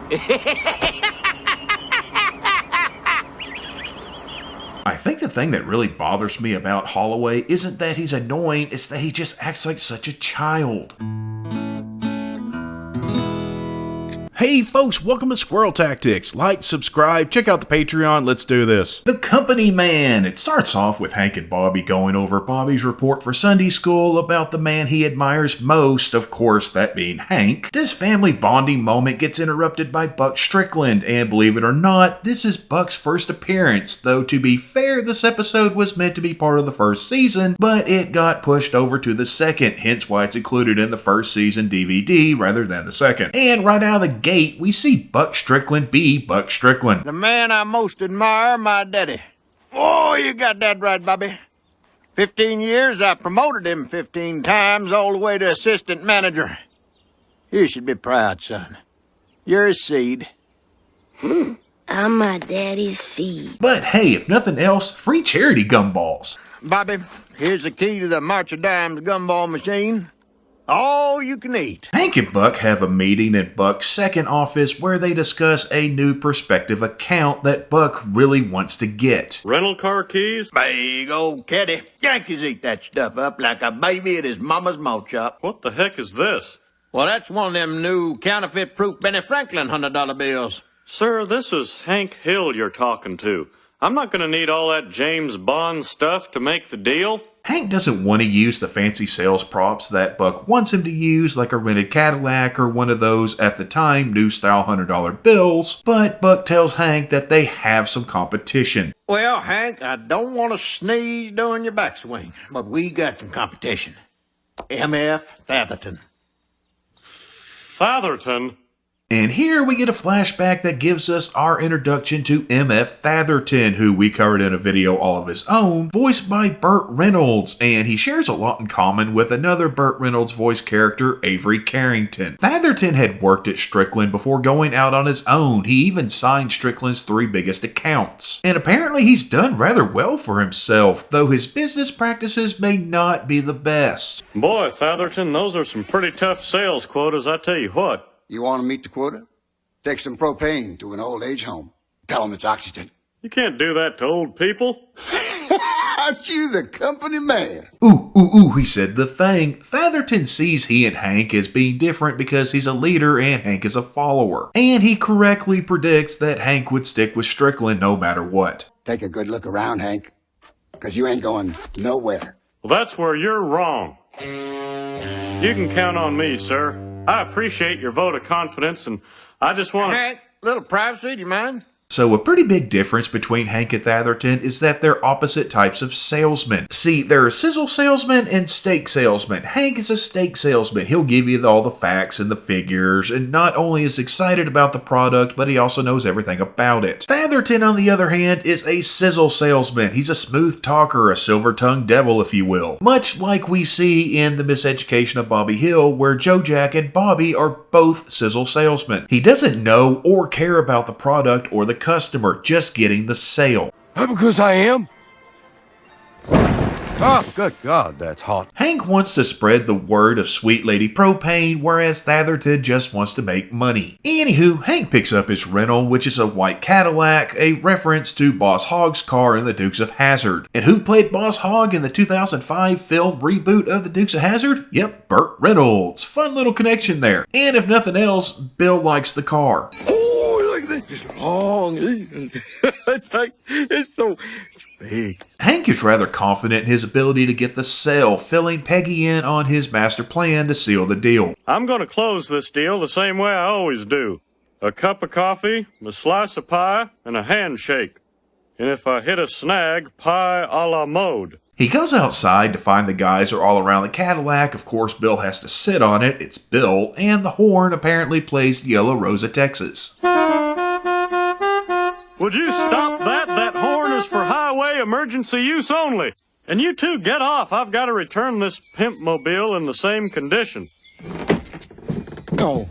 I think the thing that really bothers me about Holloway isn't that he's annoying, it's that he just acts like such a child. Hey folks, welcome to Squirrel Tactics. Like, subscribe, check out the Patreon, let's do this. The Company Man. It starts off with Hank and Bobby going over Bobby's report for Sunday school about the man he admires most, of course that being Hank. This family bonding moment gets interrupted by Buck Strickland, and believe it or not, this is Buck's first appearance, though to be fair, this episode was meant to be part of the first season, but it got pushed over to the second, hence why it's included in the first season DVD rather than the second. And right out of the gate, we see Buck Strickland be Buck Strickland. The man I most admire, my daddy. Oh, you got that right, Bobby. 15 years, I promoted him 15 times, all the way to assistant manager. You should be proud, son. You're his seed. I'm my daddy's seed. But hey, if nothing else, free charity gumballs. Bobby, here's the key to the March of Dimes gumball machine. All you can eat. Hank and Buck have a meeting in Buck's second office where they discuss a new prospective account that Buck really wants to get. Rental car keys? Big old caddy. Yankees eat that stuff up like a baby at his mama's malt shop. What the heck is this? Well, that's one of them new counterfeit-proof Benny Franklin $100 bills. Sir, this is Hank Hill you're talking to. I'm not going to need all that James Bond stuff to make the deal. Hank doesn't want to use the fancy sales props that Buck wants him to use, like a rented Cadillac or one of those, at the time, new style $100 bills, but Buck tells Hank that they have some competition. Well, Hank, I don't want to sneeze during your backswing, but we got some competition. M.F. Fatherton. Fatherton? And here we get a flashback that gives us our introduction to M.F. Fatherton, who we covered in a video all of his own, voiced by Burt Reynolds, and he shares a lot in common with another Burt Reynolds voice character, Avery Carrington. Fatherton had worked at Strickland before going out on his own. He even signed Strickland's 3 biggest accounts. And apparently he's done rather well for himself, though his business practices may not be the best. Boy, Fatherton, those are some pretty tough sales quotas, I tell you what. You want to meet the quota? Take some propane to an old age home. Tell them it's oxygen. You can't do that to old people. Aren't you the company man? Ooh, he said the thing. Fatherton sees he and Hank as being different because he's a leader and Hank is a follower. And he correctly predicts that Hank would stick with Strickland no matter what. Take a good look around, Hank, because you ain't going nowhere. Well, that's where you're wrong. You can count on me, sir. I appreciate your vote of confidence, and I just want to... Hank, little privacy, do you mind? So a pretty big difference between Hank and Fatherton is that they're opposite types of salesmen. See, there are sizzle salesmen and steak salesmen. Hank is a steak salesman. He'll give you all the facts and the figures, and not only is excited about the product, but he also knows everything about it. Fatherton, on the other hand, is a sizzle salesman. He's a smooth talker, a silver-tongued devil, if you will. Much like we see in The Miseducation of Bobby Hill, where Joe Jack and Bobby are both sizzle salesmen. He doesn't know or care about the product or the customer, just getting the sale. Because I am? Oh, good God, that's hot. Hank wants to spread the word of Sweet Lady Propane, whereas Fatherton just wants to make money. Anywho, Hank picks up his rental, which is a white Cadillac, a reference to Boss Hogg's car in The Dukes of Hazzard. And who played Boss Hogg in the 2005 film reboot of The Dukes of Hazzard? Yep, Burt Reynolds. Fun little connection there. And if nothing else, Bill likes the car. It's long. It's so big. Hank is rather confident in his ability to get the sale, filling Peggy in on his master plan to seal the deal. I'm going to close this deal the same way I always do. A cup of coffee, a slice of pie, and a handshake. And if I hit a snag, pie a la mode. He goes outside to find the guys are all around the Cadillac. Of course, Bill has to sit on it. It's Bill, and the horn apparently plays Yellow Rosa, Texas. Would you stop that? That horn is for highway emergency use only. And you two get off. I've got to return this pimp mobile in the same condition. No.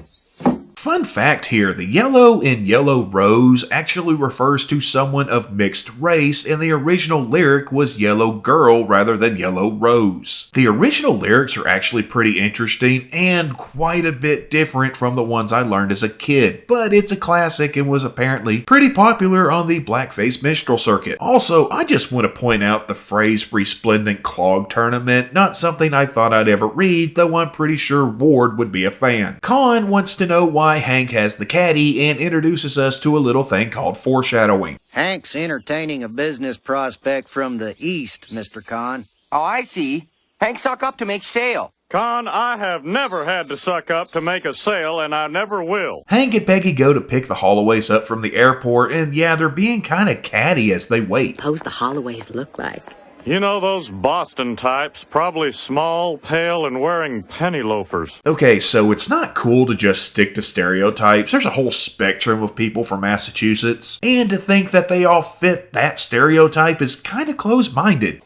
Fun fact here, the yellow in Yellow Rose actually refers to someone of mixed race, and the original lyric was Yellow Girl rather than Yellow Rose. The original lyrics are actually pretty interesting and quite a bit different from the ones I learned as a kid, but it's a classic and was apparently pretty popular on the blackface minstrel circuit. Also, I just want to point out the phrase resplendent clog tournament, not something I thought I'd ever read, though I'm pretty sure Ward would be a fan. Con wants to know why Hank has the caddy and introduces us to a little thing called foreshadowing. Hank's entertaining a business prospect from the east, Mr. Kahn. Oh, I see. Hank suck up to make sale. Con, I have never had to suck up to make a sale, and I never will. Hank and Peggy go to pick the Holloways up from the airport, and yeah, they're being kind of catty as they wait. Suppose the Holloways look like. You know those Boston types, probably small, pale, and wearing penny loafers. Okay, so it's not cool to just stick to stereotypes. There's a whole spectrum of people from Massachusetts, and to think that they all fit that stereotype is kind of close-minded.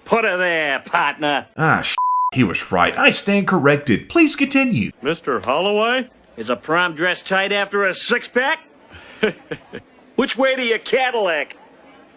Put her there, partner. He was right. I stand corrected. Please continue. Mr. Holloway? Is a prom dress tight after a six-pack? Which way to your Cadillac?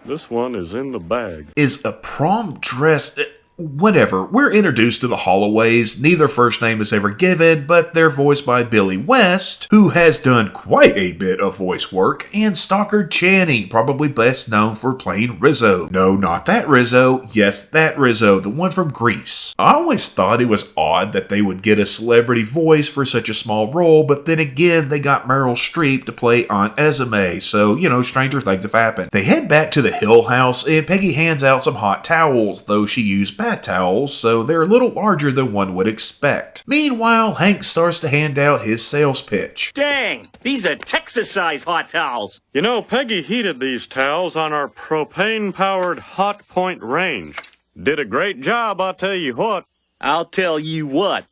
This one is in the bag. Is a prom dress... Whatever, we're introduced to the Holloways. Neither first name is ever given, but they're voiced by Billy West, who has done quite a bit of voice work, and Stockard Channing, probably best known for playing Rizzo. No, not that Rizzo. Yes, that Rizzo, the one from Grease. I always thought it was odd that they would get a celebrity voice for such a small role, but then again, they got Meryl Streep to play Aunt Esme, so, stranger things have happened. They head back to the Hill House, and Peggy hands out some hot towels, though she used bath towels, so they're a little larger than one would expect. Meanwhile, Hank starts to hand out his sales pitch. Dang, these are Texas-sized hot towels. You know, Peggy heated these towels on our propane-powered hot point range. Did a great job, I'll tell you what. I'll tell you what.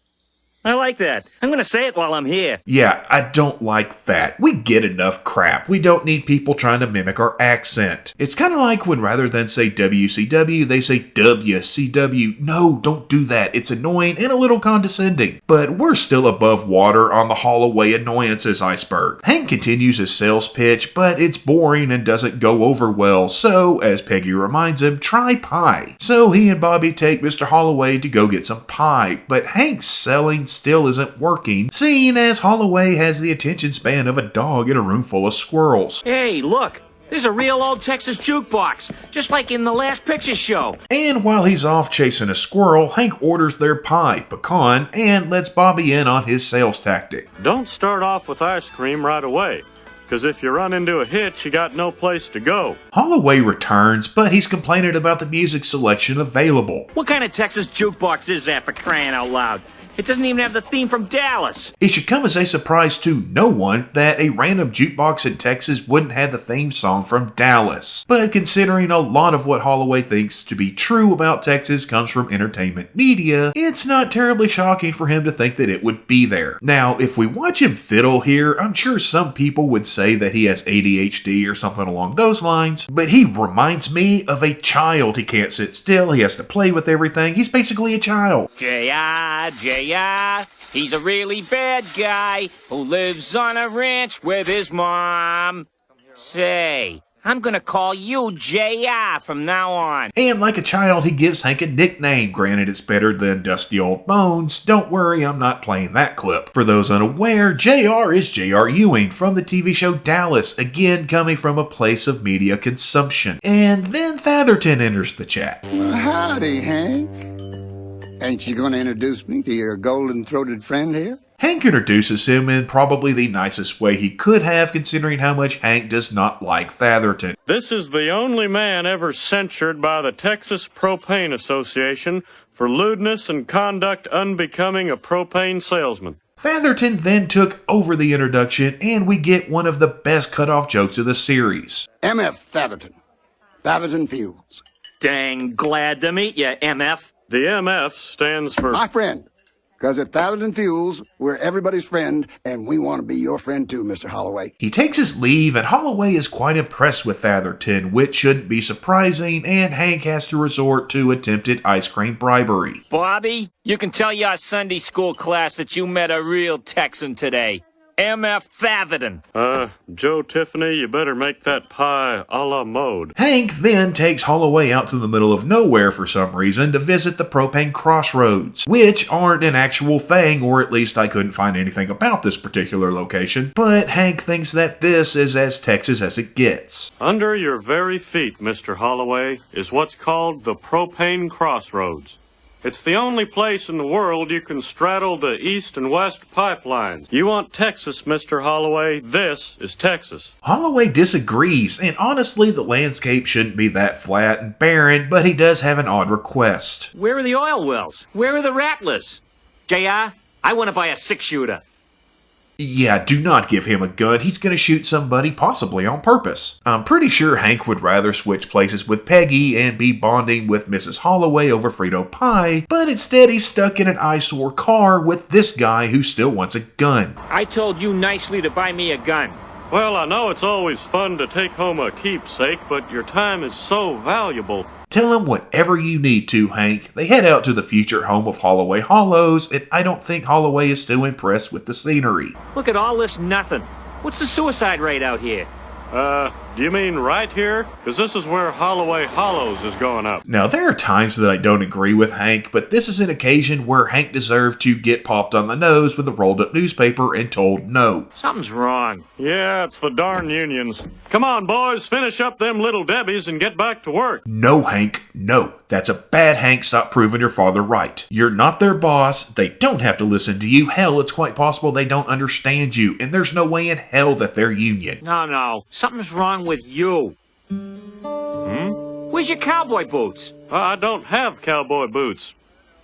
I like that. I'm going to say it while I'm here. Yeah, I don't like that. We get enough crap. We don't need people trying to mimic our accent. It's kind of like when rather than say WCW, they say WCW. No, don't do that. It's annoying and a little condescending. But we're still above water on the Holloway annoyances iceberg. Hank continues his sales pitch, but it's boring and doesn't go over well. So, as Peggy reminds him, try pie. So he and Bobby take Mr. Holloway to go get some pie. But Hank's selling still isn't working, seeing as Holloway has the attention span of a dog in a room full of squirrels. Hey, look, there's a real old Texas jukebox, just like in the last picture show. And while he's off chasing a squirrel, Hank orders their pie, pecan, and lets Bobby in on his sales tactic. Don't start off with ice cream right away, because if you run into a hitch, you got no place to go. Holloway returns, but he's complaining about the music selection available. What kind of Texas jukebox is that, for crying out loud? It doesn't even have the theme from Dallas. It should come as a surprise to no one that a random jukebox in Texas wouldn't have the theme song from Dallas. But considering a lot of what Holloway thinks to be true about Texas comes from entertainment media, it's not terribly shocking for him to think that it would be there. Now, if we watch him fiddle here, I'm sure some people would say that he has ADHD or something along those lines, but he reminds me of a child. He can't sit still, he has to play with everything, he's basically a child. J.I., he's a really bad guy who lives on a ranch with his mom. Say, I'm gonna call you J.I. from now on. And like a child, he gives Hank a nickname. Granted, it's better than Dusty Old Bones. Don't worry, I'm not playing that clip. For those unaware, JR is J.R. Ewing from the TV show Dallas, again coming from a place of media consumption. And then Fatherton enters the chat. Well, howdy, Hank. Ain't you going to introduce me to your golden-throated friend here? Hank introduces him in probably the nicest way he could have, considering how much Hank does not like Fatherton. This is the only man ever censured by the Texas Propane Association for lewdness and conduct unbecoming a propane salesman. Fatherton then took over the introduction, and we get one of the best cutoff jokes of the series. MF Fatherton. Fatherton Fuels. Dang glad to meet you, MF. The MF stands for... My friend. Because at Fatherton Fuels, we're everybody's friend, and we want to be your friend too, Mr. Holloway. He takes his leave, and Holloway is quite impressed with Fatherton, which shouldn't be surprising, and Hank has to resort to attempted ice cream bribery. Bobby, you can tell your Sunday school class that you met a real Texan today. M.F. Fatherton. Joe Tiffany, you better make that pie a la mode. Hank then takes Holloway out to the middle of nowhere for some reason to visit the propane crossroads, which aren't an actual thing, or at least I couldn't find anything about this particular location, but Hank thinks that this is as Texas as it gets. Under your very feet, Mr. Holloway, is what's called the propane crossroads. It's the only place in the world you can straddle the east and west pipelines. You want Texas, Mr. Holloway? This is Texas. Holloway disagrees, and honestly the landscape shouldn't be that flat and barren, but he does have an odd request. Where are the oil wells? Where are the rattlers? JR, I want to buy a 6-shooter. Yeah, do not give him a gun. He's gonna shoot somebody, possibly on purpose. I'm pretty sure Hank would rather switch places with Peggy and be bonding with Mrs. Holloway over Frito pie, but instead he's stuck in an eyesore car with this guy who still wants a gun. I told you nicely to buy me a gun. Well, I know it's always fun to take home a keepsake, but your time is so valuable. Tell him whatever you need to, Hank. They head out to the future home of Holloway Hollows, and I don't think Holloway is too impressed with the scenery. Look at all this nothing. What's the suicide rate out here? Do you mean right here? Because this is where Holloway Hollows is going up. Now, there are times that I don't agree with Hank, but this is an occasion where Hank deserved to get popped on the nose with a rolled up newspaper and told no. Something's wrong. Yeah, it's the darn unions. Come on, boys, finish up them little Debbies and get back to work. No, Hank, no. That's a bad Hank. Stop proving your father right. You're not their boss. They don't have to listen to you. Hell, it's quite possible they don't understand you, and there's no way in hell that they're union. No. Something's wrong with you. Where's your cowboy boots? I don't have cowboy boots.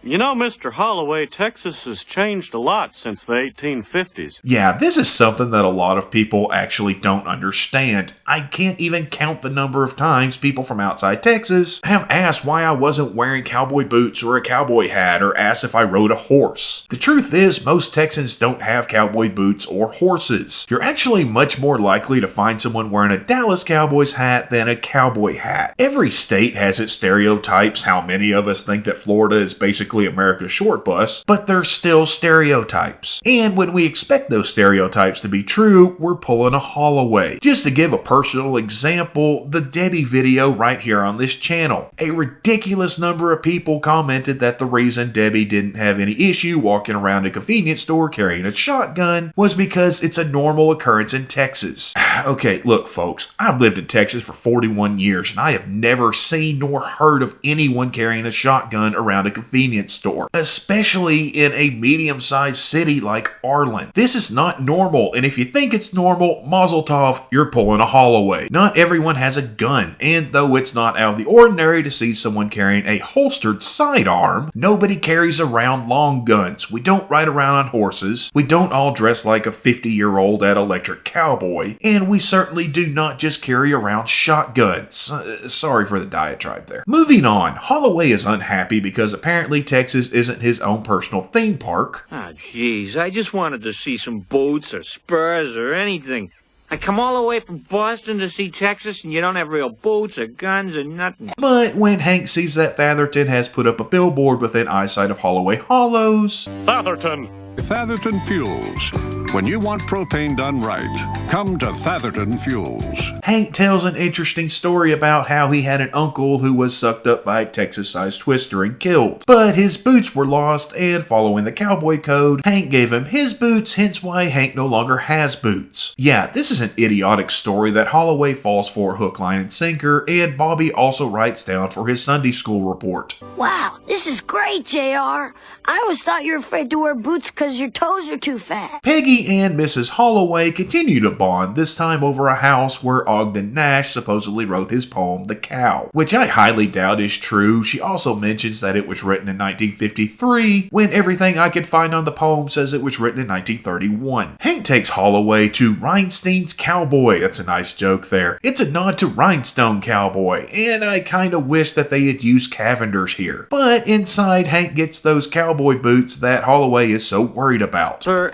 You know, Mr. Holloway, Texas has changed a lot since the 1850s. Yeah, this is something that a lot of people actually don't understand. I can't even count the number of times people from outside Texas have asked why I wasn't wearing cowboy boots or a cowboy hat, or asked if I rode a horse. The truth is, most Texans don't have cowboy boots or horses. You're actually much more likely to find someone wearing a Dallas Cowboys hat than a cowboy hat. Every state has its stereotypes. How many of us think that Florida is basically America's short bus, but they're still stereotypes. And when we expect those stereotypes to be true, we're pulling a Holloway. Just to give a personal example, the Debbie video right here on this channel. A ridiculous number of people commented that the reason Debbie didn't have any issue walking around a convenience store carrying a shotgun was because it's a normal occurrence in Texas. Okay, look folks, I've lived in Texas for 41 years and I have never seen nor heard of anyone carrying a shotgun around a convenience store, especially in a medium-sized city like Arlen. This is not normal, and if you think it's normal, mazel tov, you're pulling a Holloway. Not everyone has a gun, and though it's not out of the ordinary to see someone carrying a holstered sidearm, nobody carries around long guns. We don't ride around on horses, we don't all dress like a 50-year-old at Electric Cowboy, and we certainly do not just carry around shotguns. Sorry for the diatribe there. Moving on, Holloway is unhappy because apparently Texas isn't his own personal theme park. Ah, jeez, I just wanted to see some boots or spurs or anything. I come all the way from Boston to see Texas and you don't have real boots or guns or nothing. But when Hank sees that Fatherton has put up a billboard within eyesight of Holloway Hollows... Fatherton! Fatherton Fuels. When you want propane done right, come to Fatherton Fuels. Hank tells an interesting story about how he had an uncle who was sucked up by a Texas-sized twister and killed. But his boots were lost, and following the cowboy code, Hank gave him his boots, hence why Hank no longer has boots. Yeah, this is an idiotic story that Holloway falls for hook, line, and sinker, and Bobby also writes down for his Sunday school report. Wow, this is great, JR. I always thought you were afraid to wear boots because your toes are too fat. Peggy and Mrs. Holloway continue to bond, this time over a house where Ogden Nash supposedly wrote his poem, The Cow, which I highly doubt is true. She also mentions that it was written in 1953, when everything I could find on the poem says it was written in 1931. Hank takes Holloway to Rhinestein's Cowboy. That's a nice joke there. It's a nod to Rhinestone Cowboy, and I kinda wish that they had used Cavenders here. But inside, Hank gets those cowboy boots that Holloway is so worried about. Sir,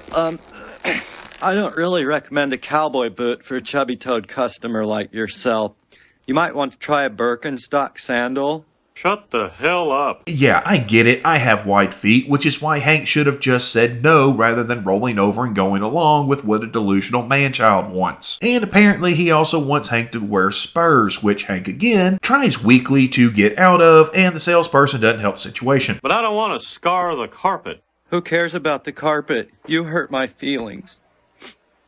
I don't really recommend a cowboy boot for a chubby-toed customer like yourself. You might want to try a Birkenstock sandal. Shut the hell up. Yeah, I get it. I have wide feet, which is why Hank should have just said no rather than rolling over and going along with what a delusional man-child wants. And apparently he also wants Hank to wear spurs, which Hank again tries weakly to get out of, and the salesperson doesn't help the situation. But I don't want to scar the carpet. Who cares about the carpet? You hurt my feelings.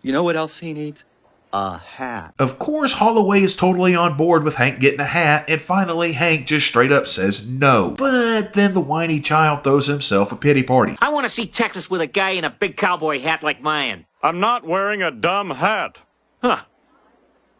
You know what else he needs? A hat. Of course, Holloway is totally on board with Hank getting a hat, and finally Hank just straight up says no. But then the whiny child throws himself a pity party. I want to see Texas with a guy in a big cowboy hat like mine. I'm not wearing a dumb hat. Huh.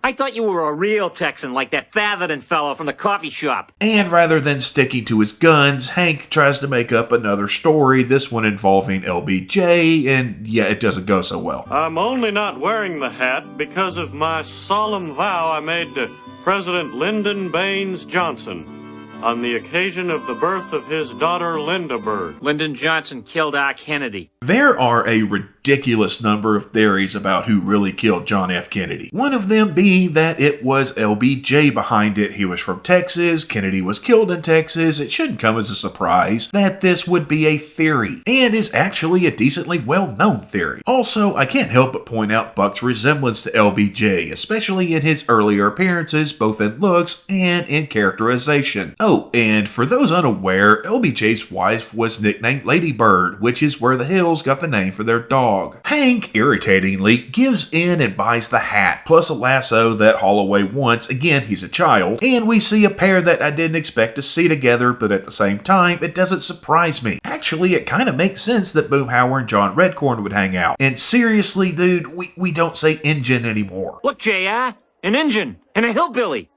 I thought you were a real Texan like that Fatherton fellow from the coffee shop. And rather than sticking to his guns, Hank tries to make up another story, this one involving LBJ, and yeah, it doesn't go so well. I'm only not wearing the hat because of my solemn vow I made to President Lyndon Baines Johnson on the occasion of the birth of his daughter Linda Bird. Lyndon Johnson killed our Kennedy. There are a ridiculous number of theories about who really killed John F. Kennedy. One of them being that it was LBJ behind it. He was from Texas, Kennedy was killed in Texas. It shouldn't come as a surprise that this would be a theory, and is actually a decently well-known theory. Also, I can't help but point out Buck's resemblance to LBJ, especially in his earlier appearances, both in looks and in characterization. Oh, and for those unaware, LBJ's wife was nicknamed Lady Bird, which is where the Hills got the name for their dog. Hank, irritatingly, gives in and buys the hat, plus a lasso that Holloway wants. Again, he's a child. And we see a pair that I didn't expect to see together, but at the same time, it doesn't surprise me. Actually, it kind of makes sense that Boomhauer and John Redcorn would hang out. And seriously, dude, we don't say engine anymore. Look, J.I., an engine and a hillbilly.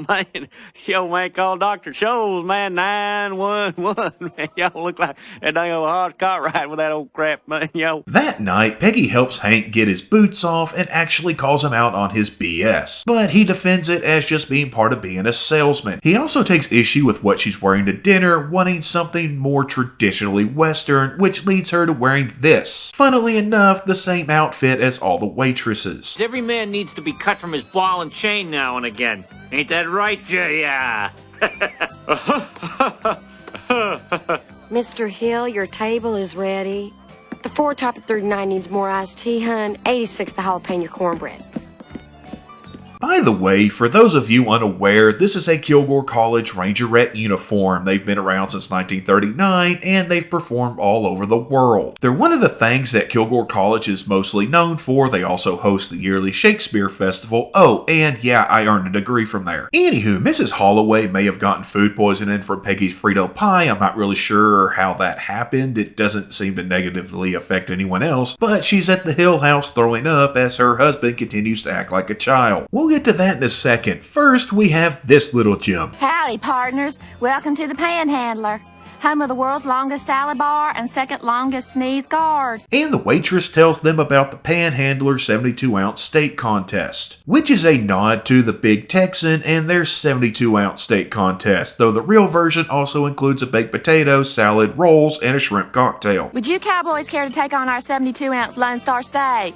Man, man, call Dr. Scholes, man, 911, man. Y'all look like a dang old hard car ride with that old crap, man, yo. That night, Peggy helps Hank get his boots off and actually calls him out on his BS. But he defends it as just being part of being a salesman. He also takes issue with what she's wearing to dinner, wanting something more traditionally Western, which leads her to wearing this. Funnily enough, the same outfit as all the waitresses. Every man needs to be cut from his ball and chain now and again. Ain't that right, J.I.? Mr. Hill, your table is ready. The 4 top of 39 needs more iced tea, hun. 86 the jalapeno cornbread. By the way, for those of you unaware, this is a Kilgore College Rangerette uniform. They've been around since 1939, and they've performed all over the world. They're one of the things that Kilgore College is mostly known for. They also host the yearly Shakespeare Festival. Oh, and yeah, I earned a degree from there. Anywho, Mrs. Holloway may have gotten food poisoning from Peggy's Frito pie. I'm not really sure how that happened. It doesn't seem to negatively affect anyone else, but she's at the Hill house throwing up as her husband continues to act like a child. We'll get to that in a second. First, we have this little gem. Howdy, partners. Welcome to the Panhandler, home of the world's longest salad bar and second longest sneeze guard. And the waitress tells them about the Panhandler 72-ounce steak contest, which is a nod to the Big Texan and their 72-ounce steak contest, though the real version also includes a baked potato, salad, rolls, and a shrimp cocktail. Would you cowboys care to take on our 72-ounce Lone Star steak?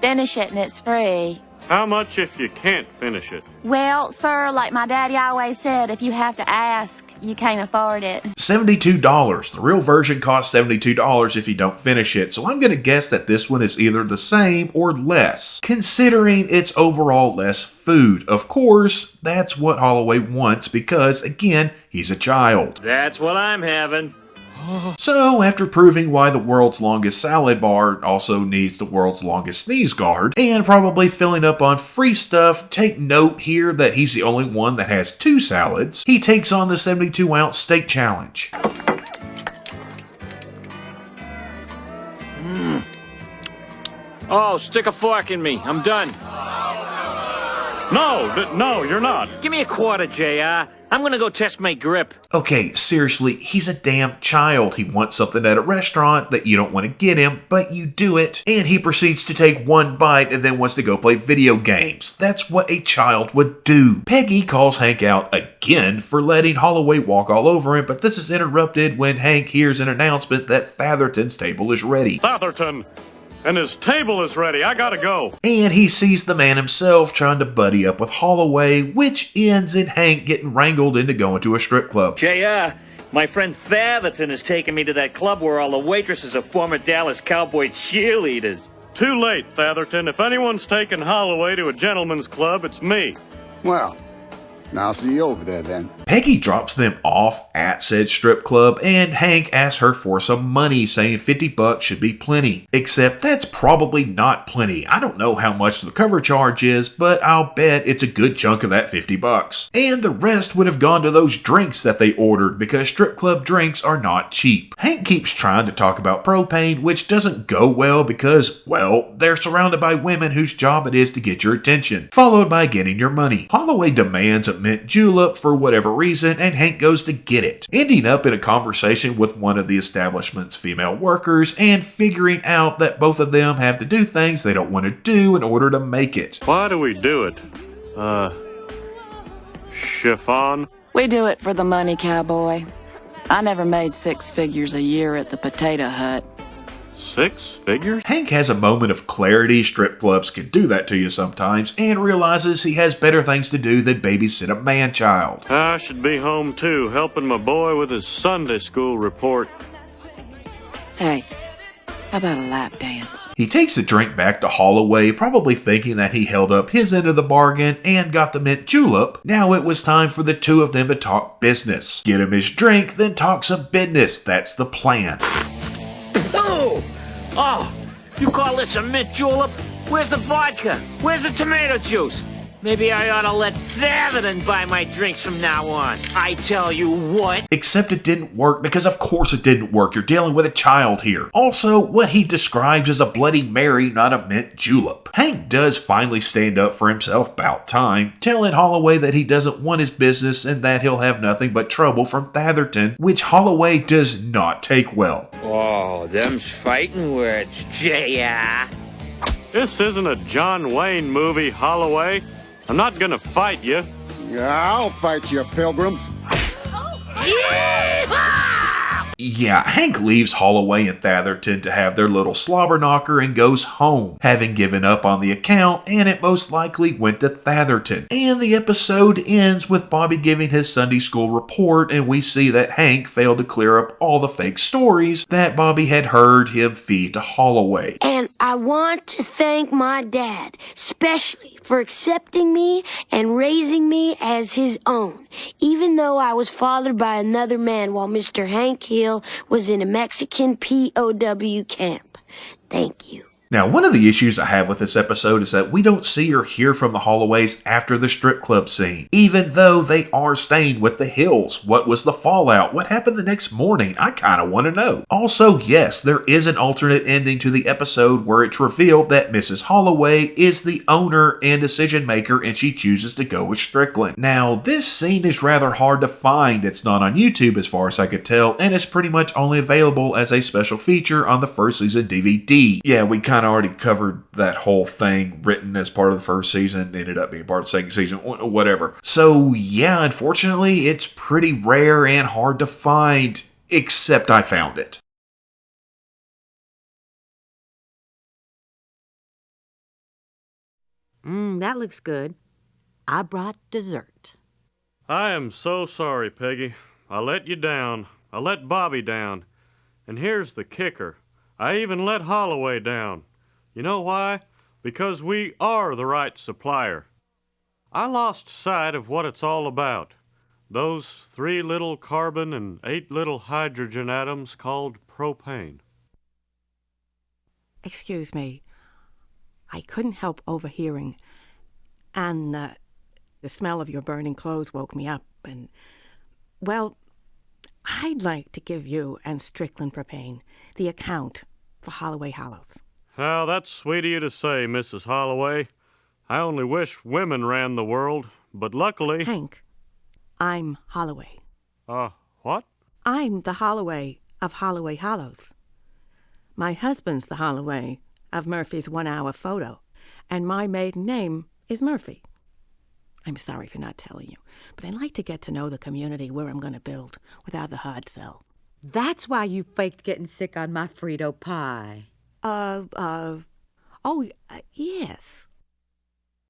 Finish it and it's free. How much if you can't finish it? Well, sir, like my daddy always said, if you have to ask, you can't afford it. $72. The real version costs $72 if you don't finish it, so I'm going to guess that this one is either the same or less, considering it's overall less food. Of course, that's what Holloway wants because, again, he's a child. That's what I'm having. So, after proving why the world's longest salad bar also needs the world's longest sneeze guard, and probably filling up on free stuff, take note here that he's the only one that has 2 salads, he takes on the 72-ounce steak challenge. Oh, stick a fork in me. I'm done. No, you're not. Give me a quarter, J.I. I'm gonna go test my grip. Okay, seriously, he's a damn child. He wants something at a restaurant that you don't want to get him, but you do it. And he proceeds to take one bite and then wants to go play video games. That's what a child would do. Peggy calls Hank out again for letting Holloway walk all over him, but this is interrupted when Hank hears an announcement that Fatherton's table is ready. Fatherton! And his table is ready. I gotta go. And he sees the man himself trying to buddy up with Holloway, which ends in Hank getting wrangled into going to a strip club. JR, my friend Fatherton is taking me to that club where all the waitresses are former Dallas Cowboy cheerleaders. Too late, Fatherton. If anyone's taken Holloway to a gentleman's club, it's me. Well, I'll see you over there then. Peggy drops them off at said strip club, and Hank asks her for some money, saying $50 should be plenty. Except that's probably not plenty. I don't know how much the cover charge is, but I'll bet it's a good chunk of that $50. And the rest would have gone to those drinks that they ordered, because strip club drinks are not cheap. Hank keeps trying to talk about propane, which doesn't go well because, well, they're surrounded by women whose job it is to get your attention, followed by getting your money. Holloway demands a mint julep for whatever reason, and Hank goes to get it, ending up in a conversation with one of the establishment's female workers and figuring out that both of them have to do things they don't want to do in order to make it. Why do we do it? Chiffon? We do it for the money, cowboy. I never made 6 figures a year at the Potato Hut. 6 figures? Hank has a moment of clarity. Strip clubs can do that to you sometimes, and realizes he has better things to do than babysit a man-child. I should be home too, helping my boy with his Sunday school report. Hey, how about a lap dance? He takes the drink back to Holloway, probably thinking that he held up his end of the bargain and got the mint julep. Now it was time for the two of them to talk business. Get him his drink, then talk some business. That's the plan. Oh, you call this a mint julep? Where's the vodka? Where's the tomato juice? Maybe I ought to let Fatherton buy my drinks from now on. I tell you what. Except it didn't work, because of course it didn't work. You're dealing with a child here. Also, what he describes as a Bloody Mary, not a mint julep. Hank does finally stand up for himself, about time, telling Holloway that he doesn't want his business and that he'll have nothing but trouble from Fatherton, which Holloway does not take well. Oh, them's fighting words, JR. This isn't a John Wayne movie, Holloway. I'm not gonna fight you. Yeah, I'll fight you, Pilgrim. Yeah, Hank leaves Holloway and Fatherton to have their little slobber knocker and goes home, having given up on the account, and it most likely went to Fatherton. And the episode ends with Bobby giving his Sunday school report, and we see that Hank failed to clear up all the fake stories that Bobby had heard him feed to Holloway. And I want to thank my dad, especially for accepting me and raising me as his own, even though I was fathered by another man while Mr. Hank Hill was in a Mexican POW camp. Thank you. Now, one of the issues I have with this episode is that we don't see or hear from the Holloways after the strip club scene, even though they are staying with the Hills. What was the fallout? What happened the next morning? I kind of want to know. Also, yes, there is an alternate ending to the episode where it's revealed that Mrs. Holloway is the owner and decision maker, and she chooses to go with Strickland. Now, this scene is rather hard to find. It's not on YouTube as far as I could tell, and it's pretty much only available as a special feature on the first season DVD. Yeah, we kind of already covered that whole thing, written as part of the first season, ended up being part of the second season, whatever. So yeah, unfortunately, it's pretty rare and hard to find, except I found it. That looks good. I brought dessert. I am so sorry, Peggy. I let you down. I let Bobby down. And here's the kicker. I even let Holloway down. You know why? Because we are the right supplier. I lost sight of what it's all about. Those 3 little carbon and 8 little hydrogen atoms called propane. Excuse me. I couldn't help overhearing. And the smell of your burning clothes woke me up. And, well, I'd like to give you and Strickland Propane the account for Holloway Hollows. Well, that's sweet of you to say, Mrs. Holloway. I only wish women ran the world, but luckily... Hank, I'm Holloway. What? I'm the Holloway of Holloway Hollows. My husband's the Holloway of Murphy's 1 Hour Photo, and my maiden name is Murphy. I'm sorry for not telling you, but I'd like to get to know the community where I'm going to build without the hard sell. That's why you faked getting sick on my Frito pie. Yes.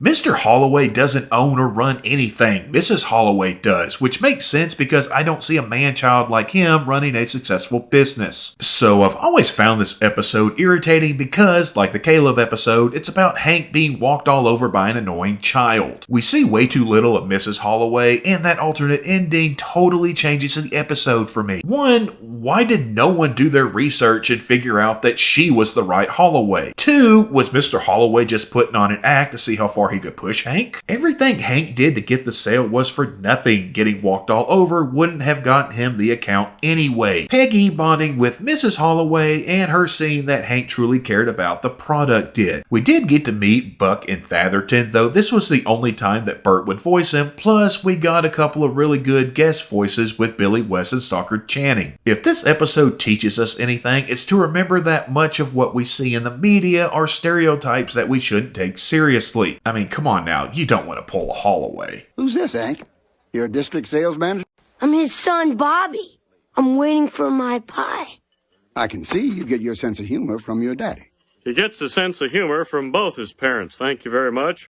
Mr. Holloway doesn't own or run anything. Mrs. Holloway does, which makes sense because I don't see a man-child like him running a successful business. So I've always found this episode irritating because, like the Caleb episode, it's about Hank being walked all over by an annoying child. We see way too little of Mrs. Holloway, and that alternate ending totally changes the episode for me. One, why did no one do their research and figure out that she was the right Holloway? Two, was Mr. Holloway just putting on an act to see how far he could push Hank? Everything Hank did to get the sale was for nothing. Getting walked all over wouldn't have gotten him the account anyway. Peggy bonding with Mrs. Holloway and her seeing that Hank truly cared about the product did. We did get to meet Buck and Fatherton, though this was the only time that Bert would voice him, plus we got a couple of really good guest voices with Billy West and Stockard Channing. If this episode teaches us anything, it's to remember that much of what we see in the media are stereotypes that we shouldn't take seriously. I mean, come on now, you don't want to pull a Holloway. Who's this, Hank? You're a district sales manager? I'm his son, Bobby. I'm waiting for my pie. I can see you get your sense of humor from your daddy. He gets a sense of humor from both his parents. Thank you very much.